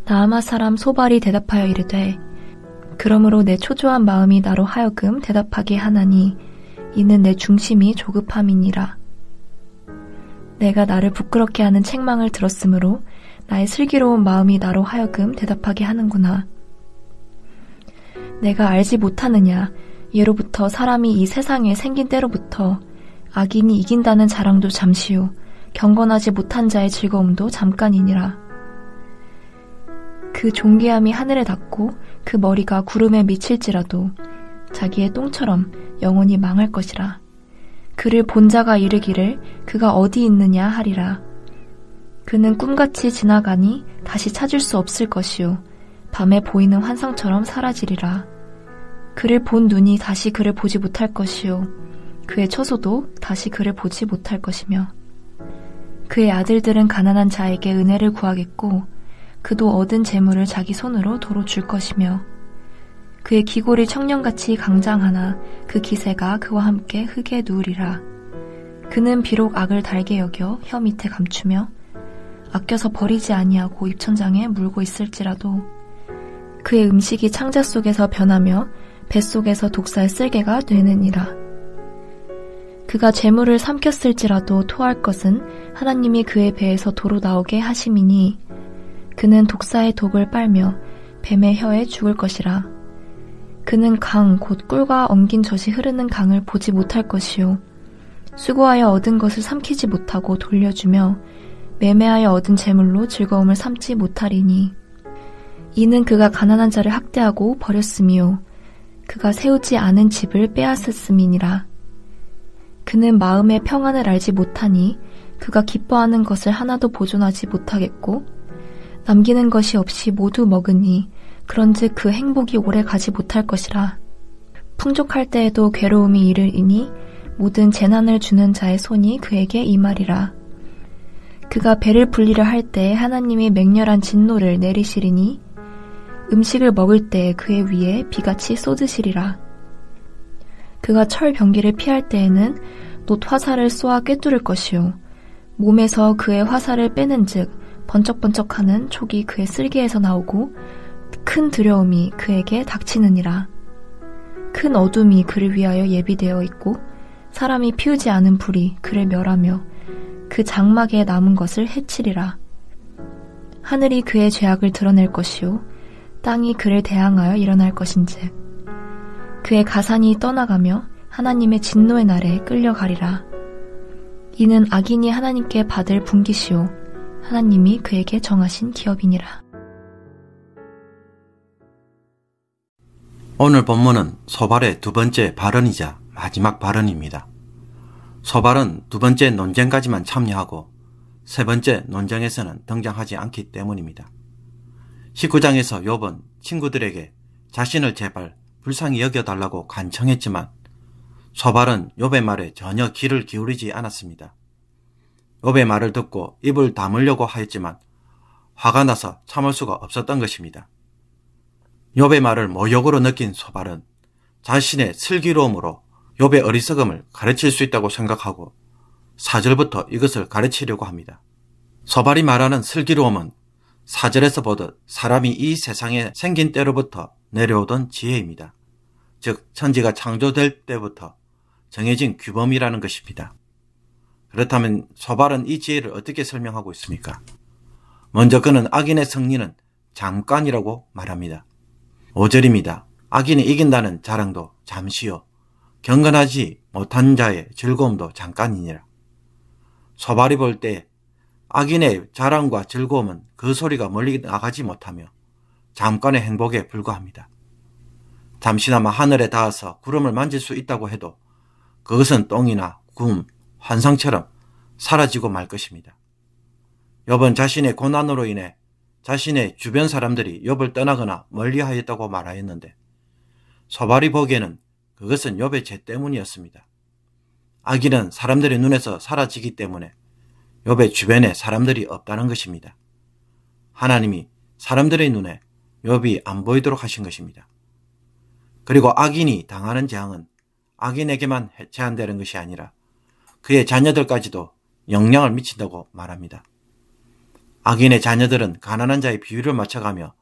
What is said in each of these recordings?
나아마 사람 소발이 대답하여 이르되 그러므로 내 초조한 마음이 나로 하여금 대답하게 하나니 이는 내 중심이 조급함이니라. 내가 나를 부끄럽게 하는 책망을 들었으므로 나의 슬기로운 마음이 나로 하여금 대답하게 하는구나. 내가 알지 못하느냐. 예로부터 사람이 이 세상에 생긴 때로부터 악인이 이긴다는 자랑도 잠시요 경건하지 못한 자의 즐거움도 잠깐이니라. 그 존귀함이 하늘에 닿고 그 머리가 구름에 미칠지라도 자기의 똥처럼 영원히 망할 것이라. 그를 본 자가 이르기를 그가 어디 있느냐 하리라. 그는 꿈같이 지나가니 다시 찾을 수 없을 것이요 밤에 보이는 환상처럼 사라지리라. 그를 본 눈이 다시 그를 보지 못할 것이요 그의 처소도 다시 그를 보지 못할 것이며 그의 아들들은 가난한 자에게 은혜를 구하겠고 그도 얻은 재물을 자기 손으로 도로 줄 것이며 그의 기골이 청년같이 강장하나 그 기세가 그와 함께 흙에 누우리라. 그는 비록 악을 달게 여겨 혀 밑에 감추며 아껴서 버리지 아니하고 입천장에 물고 있을지라도 그의 음식이 창자 속에서 변하며 뱃속에서 독사의 쓸개가 되느니라. 그가 재물을 삼켰을지라도 토할 것은 하나님이 그의 배에서 도로 나오게 하심이니 그는 독사의 독을 빨며 뱀의 혀에 죽을 것이라. 그는 강 곧 꿀과 엉긴 젖이 흐르는 강을 보지 못할 것이요 수고하여 얻은 것을 삼키지 못하고 돌려주며 매매하여 얻은 재물로 즐거움을 삼지 못하리니 이는 그가 가난한 자를 학대하고 버렸음이요 그가 세우지 않은 집을 빼앗았음이니라. 그는 마음의 평안을 알지 못하니 그가 기뻐하는 것을 하나도 보존하지 못하겠고 남기는 것이 없이 모두 먹으니 그런즉 그 행복이 오래 가지 못할 것이라. 풍족할 때에도 괴로움이 이르리니 모든 재난을 주는 자의 손이 그에게 임하리라. 그가 배를 불리려 할 때에 하나님이 맹렬한 진노를 내리시리니 음식을 먹을 때에 그의 위에 비같이 쏟으시리라. 그가 철 병기를 피할 때에는 놋 화살을 쏘아 꿰뚫을 것이요 몸에서 그의 화살을 빼는즉 번쩍번쩍하는 촉이 그의 쓸개에서 나오고 큰 두려움이 그에게 닥치느니라. 큰 어둠이 그를 위하여 예비되어 있고 사람이 피우지 않은 불이 그를 멸하며 그 장막에 남은 것을 해치리라. 하늘이 그의 죄악을 드러낼 것이요 땅이 그를 대항하여 일어날 것인즉 그의 가산이 떠나가며 하나님의 진노의 날에 끌려가리라. 이는 악인이 하나님께 받을 분깃이요 하나님이 그에게 정하신 기업이니라. 오늘 본문은 소발의 두 번째 발언이자 마지막 발언입니다. 소발은 두 번째 논쟁까지만 참여하고 세 번째 논쟁에서는 등장하지 않기 때문입니다. 19장에서 욥은 친구들에게 자신을 제발 불쌍히 여겨달라고 간청했지만 소발은 욥의 말에 전혀 귀를 기울이지 않았습니다. 욥의 말을 듣고 입을 다물려고 하였지만 화가 나서 참을 수가 없었던 것입니다. 욥의 말을 모욕으로 느낀 소발은 자신의 슬기로움으로 욥의 어리석음을 가르칠 수 있다고 생각하고 4절부터 이것을 가르치려고 합니다. 소발이 말하는 슬기로움은 4절에서 보듯 사람이 이 세상에 생긴 때로부터 내려오던 지혜입니다. 즉 천지가 창조될 때부터 정해진 규범이라는 것입니다. 그렇다면 소발은 이 지혜를 어떻게 설명하고 있습니까? 먼저 그는 악인의 승리는 잠깐이라고 말합니다. 5절입니다. 악인이 이긴다는 자랑도 잠시요 경건하지 못한 자의 즐거움도 잠깐이니라. 소발이 볼 때 악인의 자랑과 즐거움은 그 소리가 멀리 나가지 못하며 잠깐의 행복에 불과합니다. 잠시나마 하늘에 닿아서 구름을 만질 수 있다고 해도 그것은 똥이나 굼, 환상처럼 사라지고 말 것입니다. 욥은 자신의 고난으로 인해 자신의 주변 사람들이 욥을 떠나거나 멀리하였다고 말하였는데 소발이 보기에는 그것은 욥의 죄 때문이었습니다. 악인은 사람들의 눈에서 사라지기 때문에 욥의 주변에 사람들이 없다는 것입니다. 하나님이 사람들의 눈에 욥이 안 보이도록 하신 것입니다. 그리고 악인이 당하는 재앙은 악인에게만 제한되는 것이 아니라 그의 자녀들까지도 영향을 미친다고 말합니다. 악인의 자녀들은 가난한 자의 비위를 맞춰가며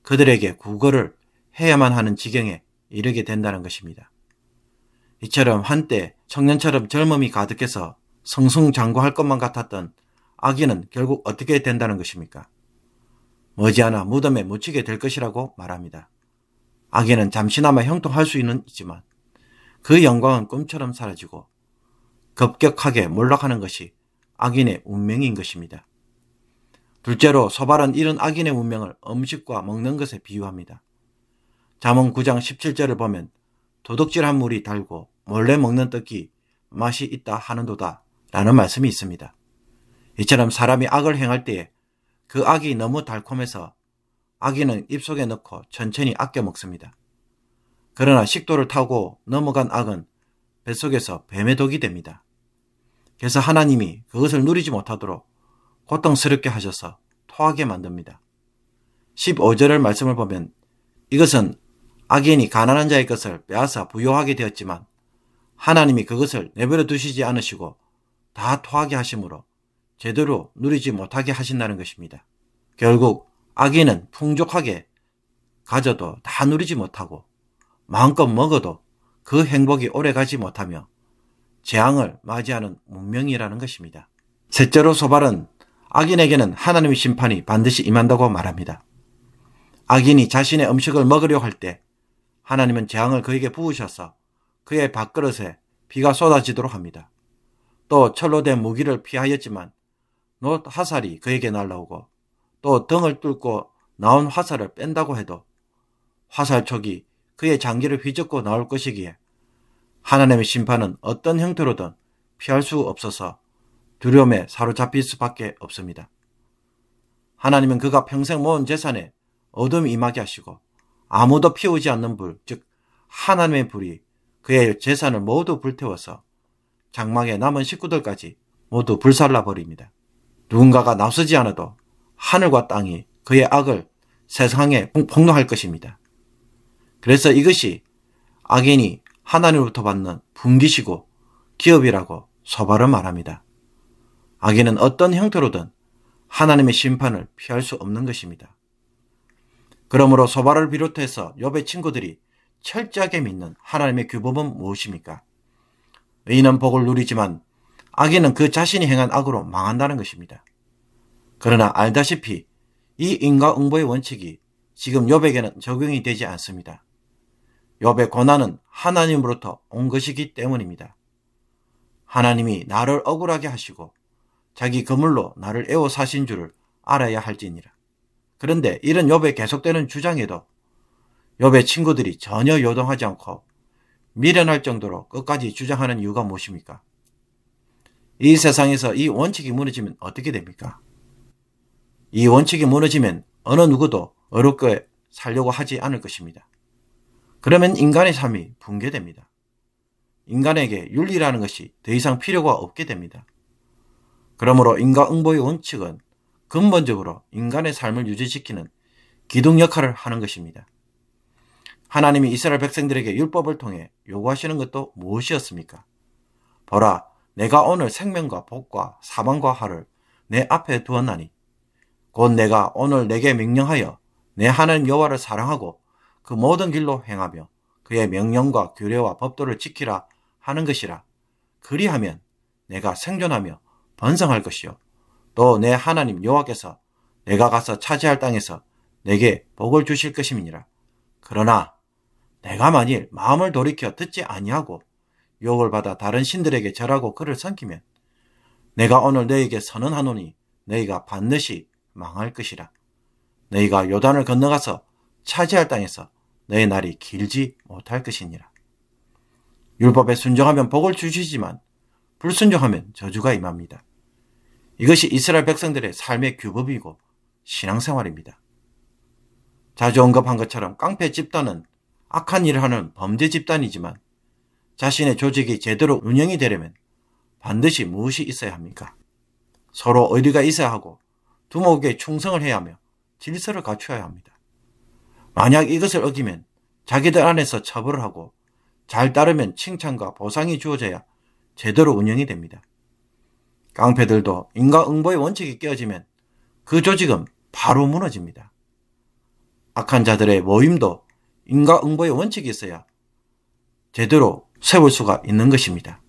그들에게 구걸을 해야만 하는 지경에 이르게 된다는 것입니다. 이처럼 한때 청년처럼 젊음이 가득해서 성승장구할 것만 같았던 악인은 결국 어떻게 된다는 것입니까? 머지않아 무덤에 묻히게 될 것이라고 말합니다. 악인은 잠시나마 형통할 수는 있지만 그 영광은 꿈처럼 사라지고 급격하게 몰락하는 것이 악인의 운명인 것입니다. 둘째로 소발은 이런 악인의 운명을 음식과 먹는 것에 비유합니다. 잠언 9장 17절을 보면 도둑질한 물이 달고 몰래 먹는 떡이 맛이 있다 하는도다 라는 말씀이 있습니다. 이처럼 사람이 악을 행할 때에 그 악이 너무 달콤해서 악인은 입속에 넣고 천천히 아껴 먹습니다. 그러나 식도를 타고 넘어간 악은 뱃속에서 뱀의 독이 됩니다. 그래서 하나님이 그것을 누리지 못하도록 고통스럽게 하셔서 토하게 만듭니다. 15절의 말씀을 보면 이것은 악인이 가난한 자의 것을 빼앗아 부요하게 되었지만 하나님이 그것을 내버려 두시지 않으시고 다 토하게 하심으로 제대로 누리지 못하게 하신다는 것입니다. 결국 악인은 풍족하게 가져도 다 누리지 못하고 마음껏 먹어도 그 행복이 오래가지 못하며 재앙을 맞이하는 운명이라는 것입니다. 셋째로 소발은 악인에게는 하나님의 심판이 반드시 임한다고 말합니다. 악인이 자신의 음식을 먹으려 할 때 하나님은 재앙을 그에게 부으셔서 그의 밥그릇에 비가 쏟아지도록 합니다. 또 철로 된 무기를 피하였지만 놋 화살이 그에게 날라오고 또 등을 뚫고 나온 화살을 뺀다고 해도 화살촉이 그의 장기를 휘젓고 나올 것이기에 하나님의 심판은 어떤 형태로든 피할 수 없어서 두려움에 사로잡힐 수밖에 없습니다. 하나님은 그가 평생 모은 재산에 어둠이 임하게 하시고 아무도 피우지 않는 불, 즉 하나님의 불이 그의 재산을 모두 불태워서 장막에 남은 식구들까지 모두 불살라 버립니다. 누군가가 나서지 않아도 하늘과 땅이 그의 악을 세상에 폭로할 것입니다. 그래서 이것이 악인이 하나님으로부터 받는 분기시고 기업이라고 소발은 말합니다. 악인은 어떤 형태로든 하나님의 심판을 피할 수 없는 것입니다. 그러므로 소발을 비롯해서 욥의 친구들이 철저하게 믿는 하나님의 규범은 무엇입니까? 의인은 복을 누리지만 악인은 그 자신이 행한 악으로 망한다는 것입니다. 그러나 알다시피 이 인과응보의 원칙이 지금 욥에게는 적용이 되지 않습니다. 욥의 고난은 하나님으로부터 온 것이기 때문입니다. 하나님이 나를 억울하게 하시고 자기 그물로 나를 애워 사신 줄을 알아야 할지니라. 그런데 이런 욥의 계속되는 주장에도 욥의 친구들이 전혀 요동하지 않고 미련할 정도로 끝까지 주장하는 이유가 무엇입니까? 이 세상에서 이 원칙이 무너지면 어떻게 됩니까? 이 원칙이 무너지면 어느 누구도 어렵게 살려고 하지 않을 것입니다. 그러면 인간의 삶이 붕괴됩니다. 인간에게 윤리라는 것이 더 이상 필요가 없게 됩니다. 그러므로 인과응보의 원칙은 근본적으로 인간의 삶을 유지시키는 기둥 역할을 하는 것입니다. 하나님이 이스라엘 백성들에게 율법을 통해 요구하시는 것도 무엇이었습니까? 보라, 내가 오늘 생명과 복과 사망과 화를 내 앞에 두었나니 곧 내가 오늘 내게 명령하여 내 하나님 여호와를 사랑하고 그 모든 길로 행하며 그의 명령과 규례와 법도를 지키라 하는 것이라. 그리하면 내가 생존하며 번성할 것이요 또 내 하나님 여호와께서 내가 가서 차지할 땅에서 내게 복을 주실 것임이니라. 그러나 내가 만일 마음을 돌이켜 듣지 아니하고 유혹을 받아 다른 신들에게 절하고 그를 섬기면 내가 오늘 너희에게 선언하노니 너희가 반드시 망할 것이라. 너희가 요단을 건너가서 차지할 땅에서 너희 날이 길지 못할 것이니라. 율법에 순종하면 복을 주시지만 불순종하면 저주가 임합니다. 이것이 이스라엘 백성들의 삶의 규범이고 신앙생활입니다. 자주 언급한 것처럼 깡패 집단은 악한 일을 하는 범죄 집단이지만 자신의 조직이 제대로 운영이 되려면 반드시 무엇이 있어야 합니까? 서로 의리가 있어야 하고 두목에게 충성을 해야 하며 질서를 갖춰야 합니다. 만약 이것을 어기면 자기들 안에서 처벌을 하고 잘 따르면 칭찬과 보상이 주어져야 제대로 운영이 됩니다. 깡패들도 인과응보의 원칙이 깨어지면 그 조직은 바로 무너집니다. 악한 자들의 모임도 인과응보의 원칙이 있어야 제대로 세울 수가 있는 것입니다.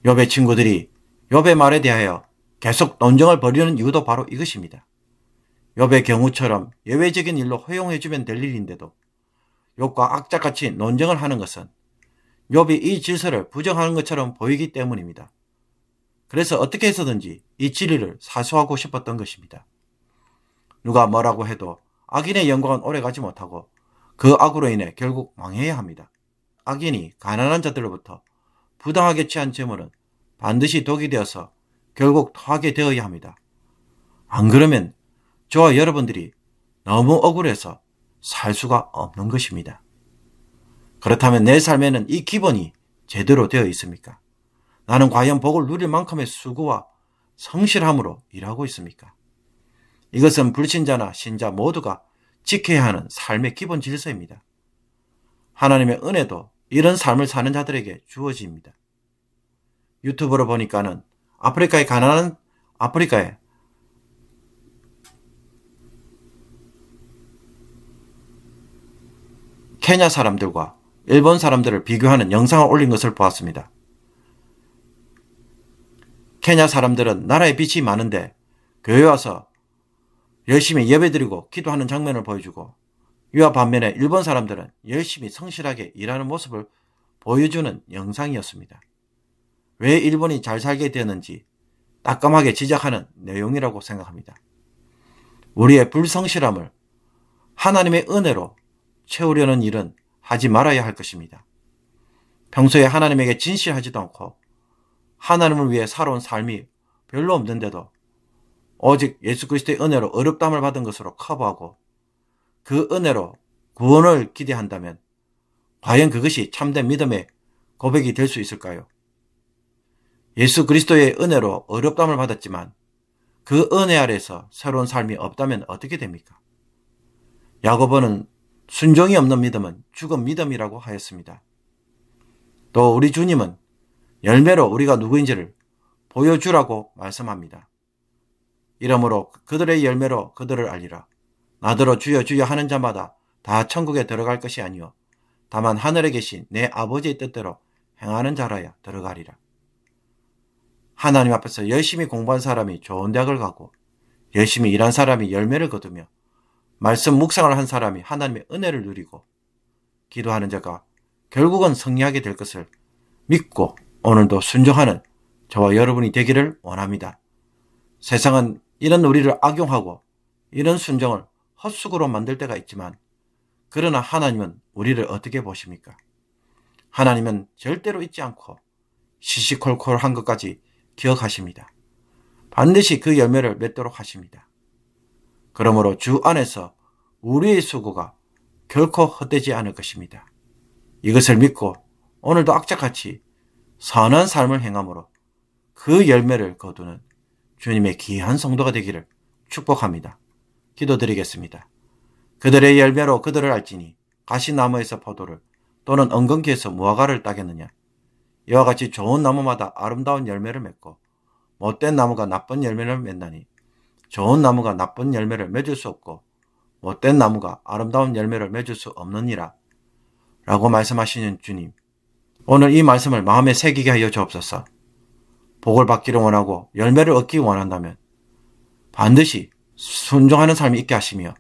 욥의 친구들이 욥의 말에 대하여 계속 논쟁을 벌이는 이유도 바로 이것입니다. 욥의 경우처럼 예외적인 일로 허용해주면 될 일인데도 욥과 악착같이 논쟁을 하는 것은 욥이 이 질서를 부정하는 것처럼 보이기 때문입니다. 그래서 어떻게 해서든지 이 진리를 사수하고 싶었던 것입니다. 누가 뭐라고 해도 악인의 영광은 오래가지 못하고 그 악으로 인해 결국 망해야 합니다. 악인이 가난한 자들로부터 부당하게 취한 재물은 반드시 독이 되어서 결국 토하게 되어야 합니다. 안 그러면 저와 여러분들이 너무 억울해서 살 수가 없는 것입니다. 그렇다면 내 삶에는 이 기본이 제대로 되어 있습니까? 나는 과연 복을 누릴 만큼의 수고와 성실함으로 일하고 있습니까? 이것은 불신자나 신자 모두가 지켜야 하는 삶의 기본 질서입니다. 하나님의 은혜도 이런 삶을 사는 자들에게 주어집니다. 유튜브로 보니까는 아프리카의 케냐 사람들과 일본 사람들을 비교하는 영상을 올린 것을 보았습니다. 케냐 사람들은 나라에 빚이 많은데 교회에 와서 열심히 예배드리고 기도하는 장면을 보여주고, 이와 반면에 일본 사람들은 열심히 성실하게 일하는 모습을 보여주는 영상이었습니다. 왜 일본이 잘 살게 되었는지 따끔하게 지적하는 내용이라고 생각합니다. 우리의 불성실함을 하나님의 은혜로 채우려는 일은 하지 말아야 할 것입니다. 평소에 하나님에게 진실하지도 않고 하나님을 위해 살아온 삶이 별로 없는데도 오직 예수 그리스도의 은혜로 어렵다함을 받은 것으로 커버하고 그 은혜로 구원을 기대한다면 과연 그것이 참된 믿음의 고백이 될 수 있을까요? 예수 그리스도의 은혜로 어렵다함을 받았지만 그 은혜 아래서 새로운 삶이 없다면 어떻게 됩니까? 야고보는 순종이 없는 믿음은 죽은 믿음이라고 하였습니다. 또 우리 주님은 열매로 우리가 누구인지를 보여주라고 말씀합니다. 이러므로 그들의 열매로 그들을 알리라. 나더러 주여 주여 하는 자마다 다 천국에 들어갈 것이 아니요 다만 하늘에 계신 내 아버지의 뜻대로 행하는 자라야 들어가리라. 하나님 앞에서 열심히 공부한 사람이 좋은 대학을 가고 열심히 일한 사람이 열매를 거두며 말씀 묵상을 한 사람이 하나님의 은혜를 누리고 기도하는 자가 결국은 승리하게 될 것을 믿고 오늘도 순종하는 저와 여러분이 되기를 원합니다. 세상은 이런 우리를 악용하고 이런 순종을 헛수고로 만들 때가 있지만 그러나 하나님은 우리를 어떻게 보십니까? 하나님은 절대로 잊지 않고 시시콜콜한 것까지 기억하십니다. 반드시 그 열매를 맺도록 하십니다. 그러므로 주 안에서 우리의 수고가 결코 헛되지 않을 것입니다. 이것을 믿고 오늘도 악착같이 선한 삶을 행함으로 그 열매를 거두는 주님의 귀한 성도가 되기를 축복합니다. 기도드리겠습니다. 그들의 열매로 그들을 알지니 가시나무에서 포도를 또는 엉겅퀴에서 무화과를 따겠느냐. 이와 같이 좋은 나무마다 아름다운 열매를 맺고 못된 나무가 나쁜 열매를 맺나니 좋은 나무가 나쁜 열매를 맺을 수 없고 못된 나무가 아름다운 열매를 맺을 수 없느니라 라고 말씀하시는 주님, 오늘 이 말씀을 마음에 새기게 하여 주옵소서. 복을 받기를 원하고 열매를 얻기 원한다면 반드시 순종하는 삶이 있게 하시며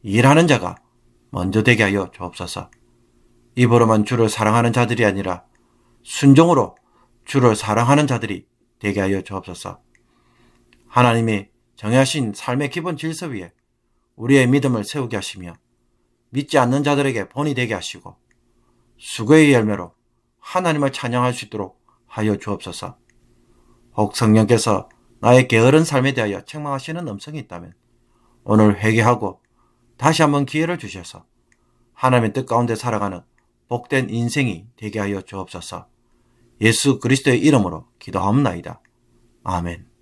일하는 자가 먼저 되게 하여 주옵소서. 입으로만 주를 사랑하는 자들이 아니라 순종으로 주를 사랑하는 자들이 되게 하여 주옵소서. 하나님이 정하신 삶의 기본 질서 위에 우리의 믿음을 세우게 하시며 믿지 않는 자들에게 본이 되게 하시고 수고의 열매로 하나님을 찬양할 수 있도록 하여 주옵소서. 혹 성령께서 나의 게으른 삶에 대하여 책망하시는 음성이 있다면 오늘 회개하고 다시 한번 기회를 주셔서 하나님의 뜻 가운데 살아가는 복된 인생이 되게 하여 주옵소서. 예수 그리스도의 이름으로 기도하옵나이다. 아멘.